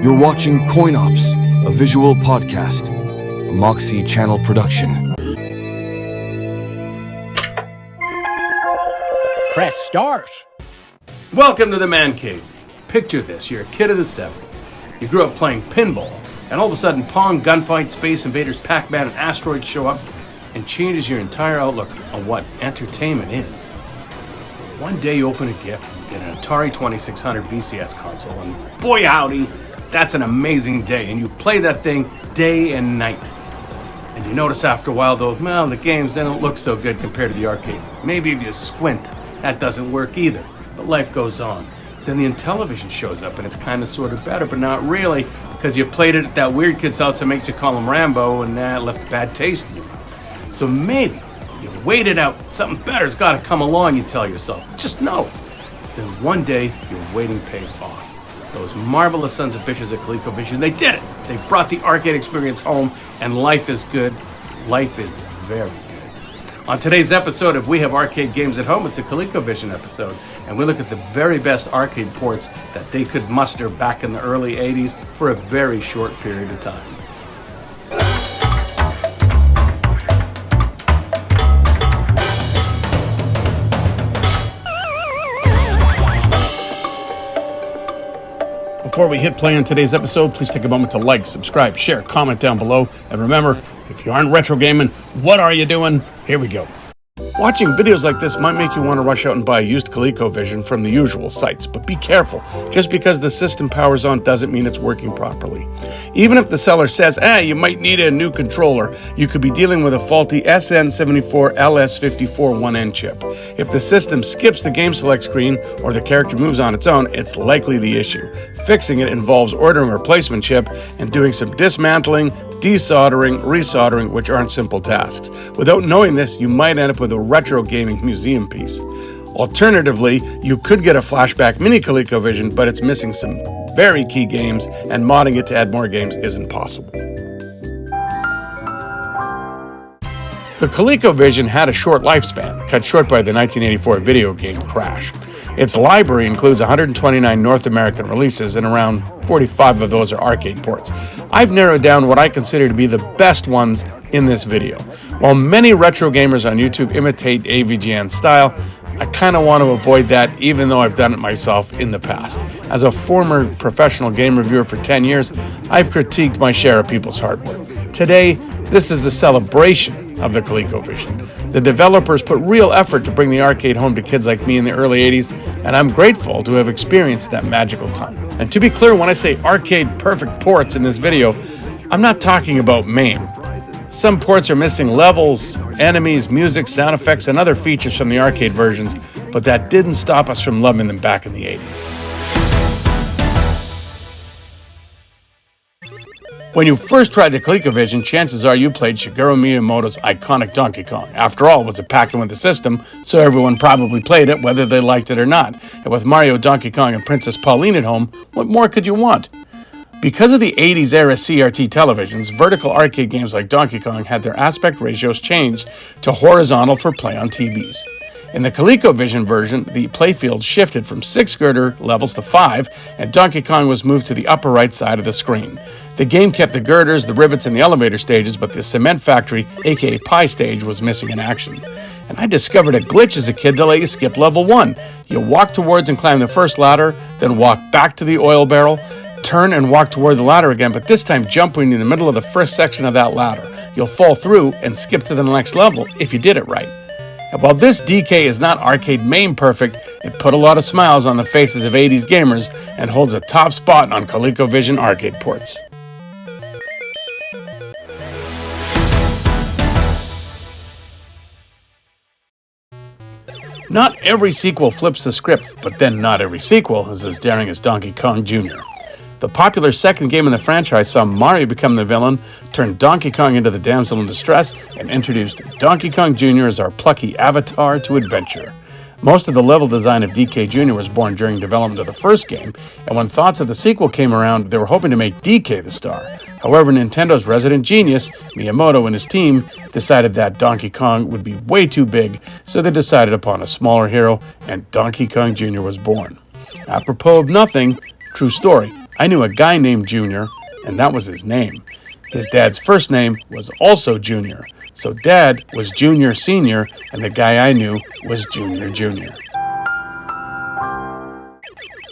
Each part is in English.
You're watching CoinOps, a visual podcast, a Moxxi channel production. Press start. Welcome to the Man Cave. Picture this, you're a kid of the 70s. You grew up playing pinball, and all of a sudden Pong, Gunfight, Space Invaders, Pac-Man, and Asteroids show up and changes your entire outlook on what entertainment is. One day you open a gift and get an Atari 2600 VCS console, and boy howdy, that's an amazing day, and you play that thing day and night. And you notice after a while though, well, the games, they don't look so good compared to the arcade. Maybe if you squint, that doesn't work either, but life goes on. Then the Intellivision shows up and it's kind of sort of better, but not really, because you played it at that weird kid's house that makes you call him Rambo, and that left a bad taste in your mouth. So maybe you wait it out, something better's got to come along, you tell yourself. Just know. Then one day your waiting pays off. Those marvelous sons of bitches at Colecovision, they did it. They brought the arcade experience home, and life is good. Life is very good. On today's episode of We Have Arcade Games at Home, it's a Colecovision episode, and we look at the very best arcade ports that they could muster back in the early 80s for a very short period of time. Before we hit play on today's episode, please take a moment to like, subscribe, share, comment down below. And remember, if you aren't retro gaming, what are you doing? Here we go. Watching videos like this might make you want to rush out and buy a used Colecovision from the usual sites, but be careful. Just because the system powers on doesn't mean it's working properly. Even if the seller says, you might need a new controller, you could be dealing with a faulty SN74 LS54 1N chip. If the system skips the game select screen or the character moves on its own, it's likely the issue. Fixing it involves ordering a replacement chip and doing some dismantling, desoldering, resoldering, which aren't simple tasks. Without knowing this, you might end up with a retro gaming museum piece. Alternatively, you could get a flashback mini Colecovision, but it's missing some very key games, and modding it to add more games isn't possible. The Colecovision had a short lifespan, cut short by the 1984 video game Crash. Its library includes 129 North American releases, and around 45 of those are arcade ports. I've narrowed down what I consider to be the best ones in this video. While many retro gamers on YouTube imitate AVGN's style, I kind of want to avoid that, even though I've done it myself in the past. As a former professional game reviewer for 10 years, I've critiqued my share of people's hard work. Today, this is the celebration of the ColecoVision. The developers put real effort to bring the arcade home to kids like me in the early 80s, and I'm grateful to have experienced that magical time. And to be clear, when I say arcade perfect ports in this video, I'm not talking about MAME. Some ports are missing levels, enemies, music, sound effects, and other features from the arcade versions, but that didn't stop us from loving them back in the 80s. When you first tried the Colecovision, chances are you played Shigeru Miyamoto's iconic Donkey Kong. After all, it was a pack-in with the system, so everyone probably played it whether they liked it or not. And with Mario, Donkey Kong, and Princess Pauline at home, what more could you want? Because of the 80s era CRT televisions, vertical arcade games like Donkey Kong had their aspect ratios changed to horizontal for play on TVs. In the Colecovision version, the playfield shifted from 6 girder levels to 5, and Donkey Kong was moved to the upper right side of the screen. The game kept the girders, the rivets, and the elevator stages, but the cement factory, aka pie stage, was missing in action. And I discovered a glitch as a kid that let you skip level 1. You walk towards and climb the first ladder, then walk back to the oil barrel, turn and walk toward the ladder again, but this time jumping in the middle of the first section of that ladder. You'll fall through and skip to the next level if you did it right. And while this DK is not arcade MAME perfect, it put a lot of smiles on the faces of 80s gamers and holds a top spot on Colecovision arcade ports. Not every sequel flips the script, but then not every sequel is as daring as Donkey Kong Jr. The popular second game in the franchise saw Mario become the villain, turned Donkey Kong into the damsel in distress, and introduced Donkey Kong Jr. as our plucky avatar to adventure. Most of the level design of DK Jr. was born during development of the first game, and when thoughts of the sequel came around, they were hoping to make DK the star. However, Nintendo's resident genius, Miyamoto, and his team decided that Donkey Kong would be way too big, so they decided upon a smaller hero, and Donkey Kong Jr. was born. Apropos of nothing, true story, I knew a guy named Junior, and that was his name. His dad's first name was also Junior, so Dad was Junior Senior, and the guy I knew was Junior Junior.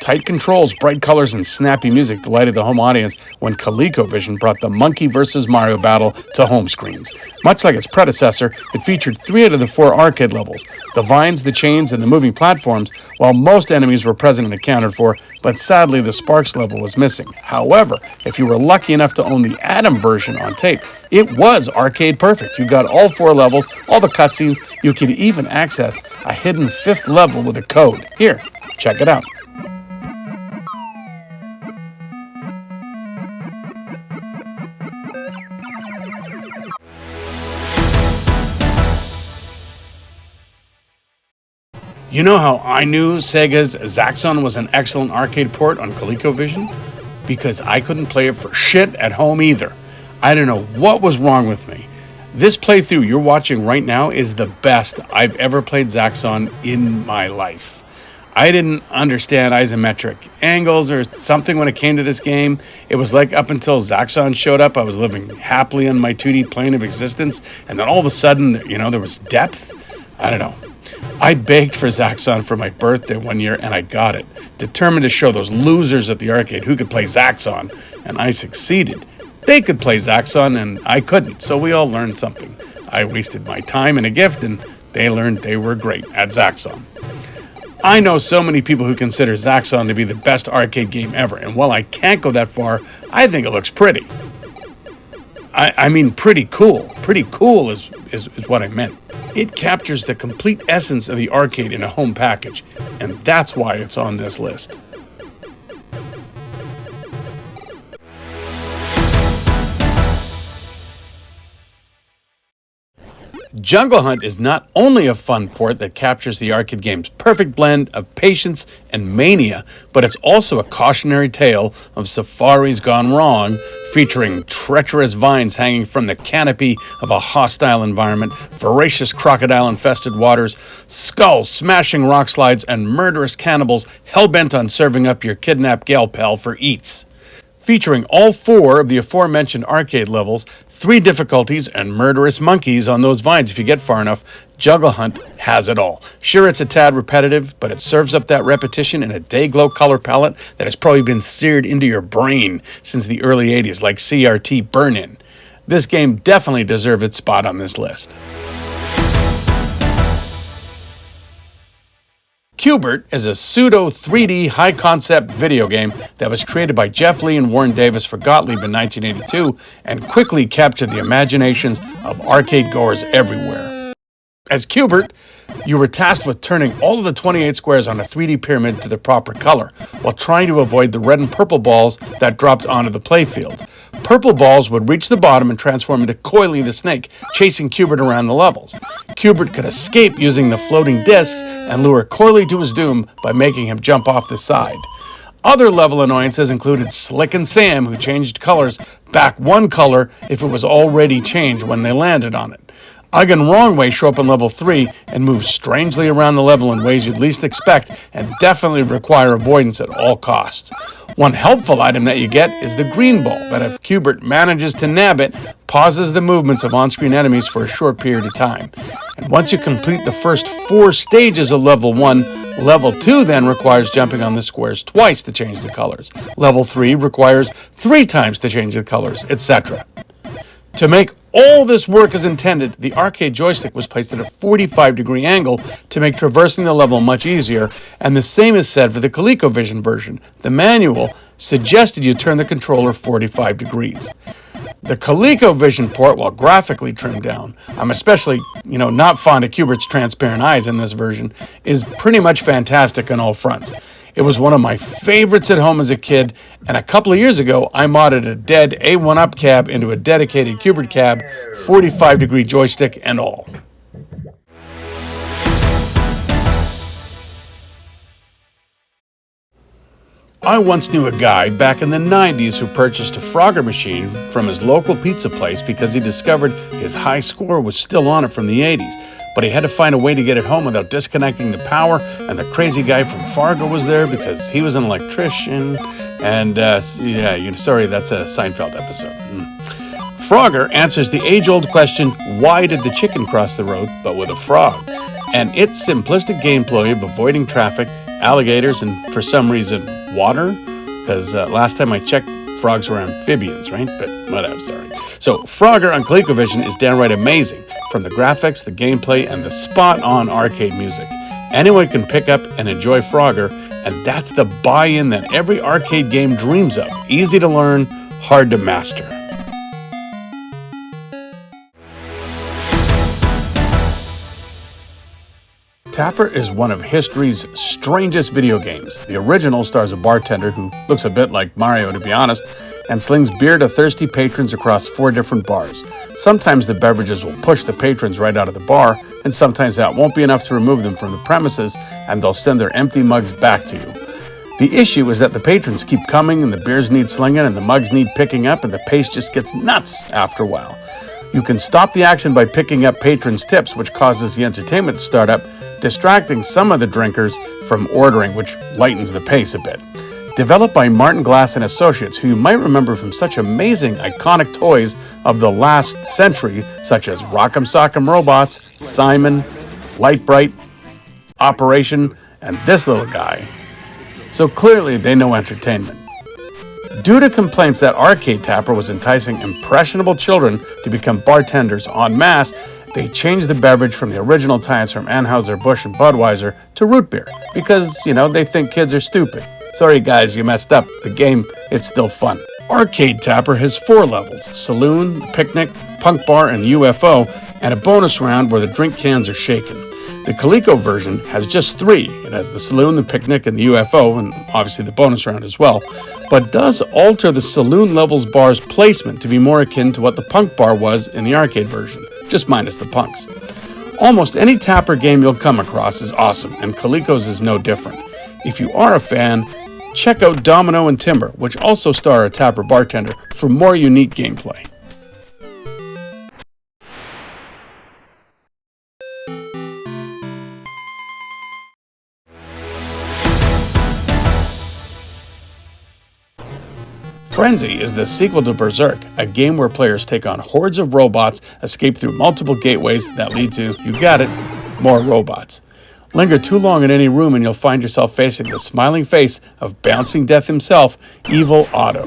Tight controls, bright colors, and snappy music delighted the home audience when Colecovision brought the Monkey vs. Mario battle to home screens. Much like its predecessor, it featured 3 out of the 4 arcade levels, the vines, the chains, and the moving platforms, while most enemies were present and accounted for, but sadly the Sparks level was missing. However, if you were lucky enough to own the Atom version on tape, it was arcade perfect. You got all 4 levels, all the cutscenes, you could even access a hidden 5th level with a code. Here, check it out. You know how I knew Sega's Zaxxon was an excellent arcade port on ColecoVision? Because I couldn't play it for shit at home either. I don't know what was wrong with me. This playthrough you're watching right now is the best I've ever played Zaxxon in my life. I didn't understand isometric angles or something when it came to this game. It was like up until Zaxxon showed up, I was living happily on my 2D plane of existence, and then all of a sudden, there was depth. I don't know. I begged for Zaxxon for my birthday one year, and I got it. Determined to show those losers at the arcade who could play Zaxxon, and I succeeded. They could play Zaxxon, and I couldn't, so we all learned something. I wasted my time and a gift, and they learned they were great at Zaxxon. I know so many people who consider Zaxxon to be the best arcade game ever, and while I can't go that far, I think it looks pretty. I mean pretty cool. Pretty cool is what I meant. It captures the complete essence of the arcade in a home package, and that's why it's on this list. Jungle Hunt is not only a fun port that captures the arcade game's perfect blend of patience and mania, but it's also a cautionary tale of safaris gone wrong, featuring treacherous vines hanging from the canopy of a hostile environment, voracious crocodile-infested waters, skulls smashing rock slides, and murderous cannibals hell-bent on serving up your kidnapped gal pal for eats. Featuring all 4 of the aforementioned arcade levels, 3 difficulties, and murderous monkeys on those vines if you get far enough, Jungle Hunt has it all. Sure, it's a tad repetitive, but it serves up that repetition in a day-glow color palette that has probably been seared into your brain since the early 80s, like CRT Burn-In. This game definitely deserved its spot on this list. Q*bert is a pseudo 3D high-concept video game that was created by Jeff Lee and Warren Davis for Gottlieb in 1982 and quickly captured the imaginations of arcade goers everywhere. As Q*bert, you were tasked with turning all of the 28 squares on a 3D pyramid to the proper color, while trying to avoid the red and purple balls that dropped onto the playfield. Purple balls would reach the bottom and transform into Coily the snake, chasing Q*bert around the levels. Q*bert could escape using the floating discs and lure Coily to his doom by making him jump off the side. Other level annoyances included Slick and Sam, who changed colors back one color if it was already changed when they landed on it. Ugg and Wrongway show up in level 3 and move strangely around the level in ways you'd least expect and definitely require avoidance at all costs. One helpful item that you get is the green ball that if Q*bert manages to nab it, pauses the movements of on-screen enemies for a short period of time. And once you complete the first 4 stages of level 1, level 2 then requires jumping on the squares twice to change the colors. Level 3 requires 3 times to change the colors, etc. To make all this work as intended, the arcade joystick was placed at a 45-degree angle to make traversing the level much easier, and the same is said for the ColecoVision version. The manual suggested you turn the controller 45 degrees. The ColecoVision port, while graphically trimmed down, I'm especially, not fond of Q*bert's transparent eyes in this version, is pretty much fantastic on all fronts. It was one of my favorites at home as a kid, and a couple of years ago, I modded a dead A1-up cab into a dedicated Q*bert cab, 45-degree joystick and all. I once knew a guy back in the 90s who purchased a Frogger machine from his local pizza place because he discovered his high score was still on it from the 80s. But he had to find a way to get it home without disconnecting the power, and the crazy guy from Fargo was there because he was an electrician, And sorry, that's a Seinfeld episode. Frogger answers the age-old question, why did the chicken cross the road, but with a frog? And its simplistic gameplay of avoiding traffic, alligators, and for some reason, water? Because last time I checked, frogs were amphibians, right? But whatever, sorry. So Frogger on Colecovision is downright amazing, from the graphics, the gameplay, and the spot-on arcade music. Anyone can pick up and enjoy Frogger, and that's the buy-in that every arcade game dreams of. Easy to learn, hard to master. Tapper is one of history's strangest video games. The original stars a bartender who looks a bit like Mario, to be honest, and slings beer to thirsty patrons across 4 different bars. Sometimes the beverages will push the patrons right out of the bar, and sometimes that won't be enough to remove them from the premises, and they'll send their empty mugs back to you. The issue is that the patrons keep coming, and the beers need slinging, and the mugs need picking up, and the pace just gets nuts after a while. You can stop the action by picking up patrons' tips, which causes the entertainment to start up, distracting some of the drinkers from ordering, which lightens the pace a bit. Developed by Martin Glass and Associates, who you might remember from such amazing, iconic toys of the last century, such as Rock'em Sock'em Robots, Simon, Light Bright, Operation, and this little guy. So clearly they know entertainment. Due to complaints that Arcade Tapper was enticing impressionable children to become bartenders en masse, they changed the beverage from the original times from Anheuser-Busch and Budweiser to root beer because, they think kids are stupid. Sorry guys, you messed up. The game, it's still fun. Arcade Tapper has 4 levels: Saloon, Picnic, Punk Bar, and UFO, and a bonus round where the drink cans are shaken. The Coleco version has just 3. It has the Saloon, the Picnic, and the UFO, and obviously the bonus round as well, but does alter the Saloon levels bar's placement to be more akin to what the Punk Bar was in the arcade version, just minus the punks. Almost any Tapper game you'll come across is awesome, and Coleco's is no different. If you are a fan, check out Domino and Timber, which also star a Tapper bartender, for more unique gameplay. Frenzy is the sequel to Berserk, a game where players take on hordes of robots, escape through multiple gateways that lead to, you got it, more robots. Linger too long in any room and you'll find yourself facing the smiling face of bouncing death himself, Evil Otto.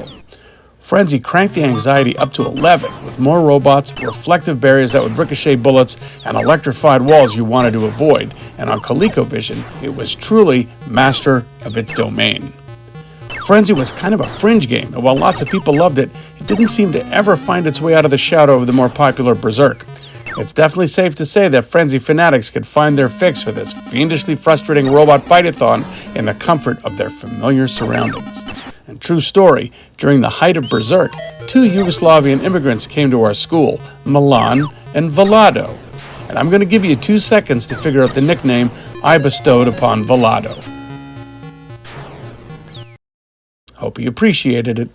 Frenzy cranked the anxiety up to 11 with more robots, reflective barriers that would ricochet bullets, and electrified walls you wanted to avoid, and on Colecovision, it was truly master of its domain. Frenzy was kind of a fringe game, and while lots of people loved it, it didn't seem to ever find its way out of the shadow of the more popular Berserk. It's definitely safe to say that Frenzy fanatics could find their fix for this fiendishly frustrating robot fight-a-thon in the comfort of their familiar surroundings. And true story, during the height of Berserk, 2 Yugoslavian immigrants came to our school, Milan and Velado. And I'm going to give you 2 seconds to figure out the nickname I bestowed upon Velado. Hope you appreciated it.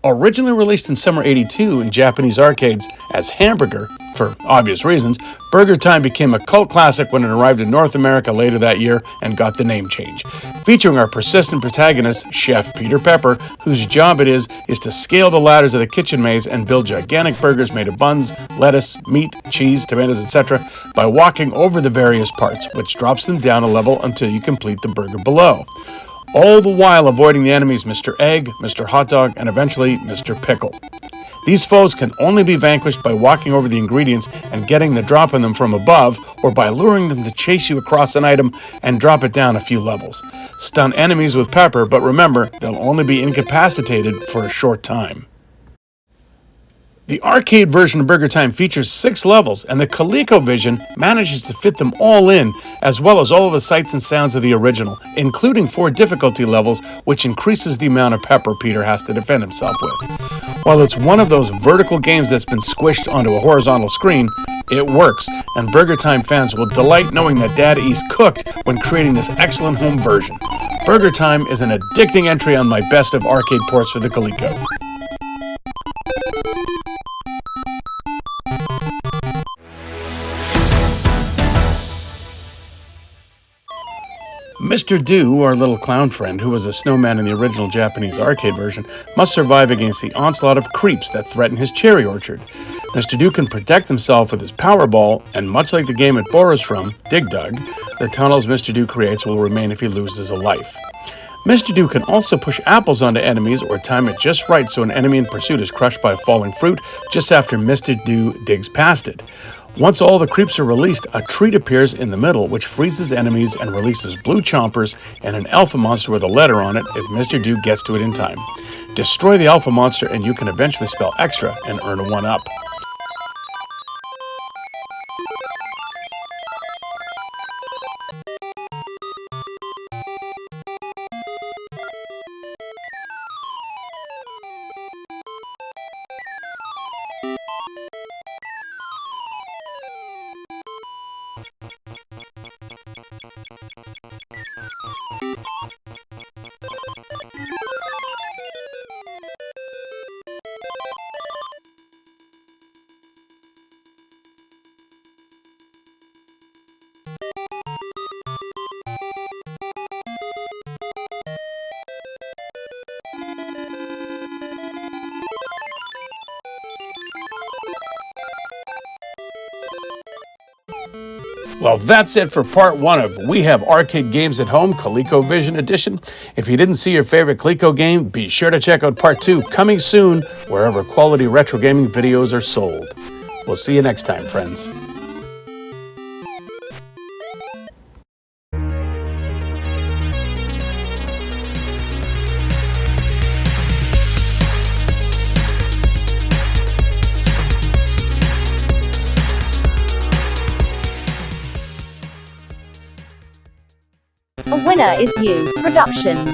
Originally released in summer '82 in Japanese arcades as Hamburger, for obvious reasons, BurgerTime became a cult classic when it arrived in North America later that year and got the name change. Featuring our persistent protagonist, Chef Peter Pepper, whose job it is to scale the ladders of the kitchen maze and build gigantic burgers made of buns, lettuce, meat, cheese, tomatoes, etc. by walking over the various parts, which drops them down a level until you complete the burger below. All the while avoiding the enemies Mr. Egg, Mr. Hot Dog, and eventually Mr. Pickle. These foes can only be vanquished by walking over the ingredients and getting the drop on them from above, or by luring them to chase you across an item and drop it down a few levels. Stun enemies with pepper, but remember, they'll only be incapacitated for a short time. The arcade version of BurgerTime features 6 levels, and the Colecovision manages to fit them all in, as well as all of the sights and sounds of the original, including 4 difficulty levels, which increases the amount of pepper Peter has to defend himself with. While it's one of those vertical games that's been squished onto a horizontal screen, it works, and BurgerTime fans will delight knowing that Dad East cooked when creating this excellent home version. BurgerTime is an addicting entry on my best of arcade ports for the Coleco. Mr. Do, our little clown friend, who was a snowman in the original Japanese arcade version, must survive against the onslaught of creeps that threaten his cherry orchard. Mr. Do can protect himself with his Powerball, and much like the game it borrows from, Dig Dug, the tunnels Mr. Do creates will remain if he loses a life. Mr. Do can also push apples onto enemies or time it just right so an enemy in pursuit is crushed by falling fruit just after Mr. Do digs past it. Once all the creeps are released, a treat appears in the middle which freezes enemies and releases blue chompers and an alpha monster with a letter on it if Mr. Do gets to it in time. Destroy the alpha monster and you can eventually spell extra and earn a 1-up. Well, that's it for part 1 of We Have Arcade Games at Home, Colecovision Edition. If you didn't see your favorite Coleco game, be sure to check out part 2, coming soon, wherever quality retro gaming videos are sold. We'll see you next time, friends. A winner is you. Productions.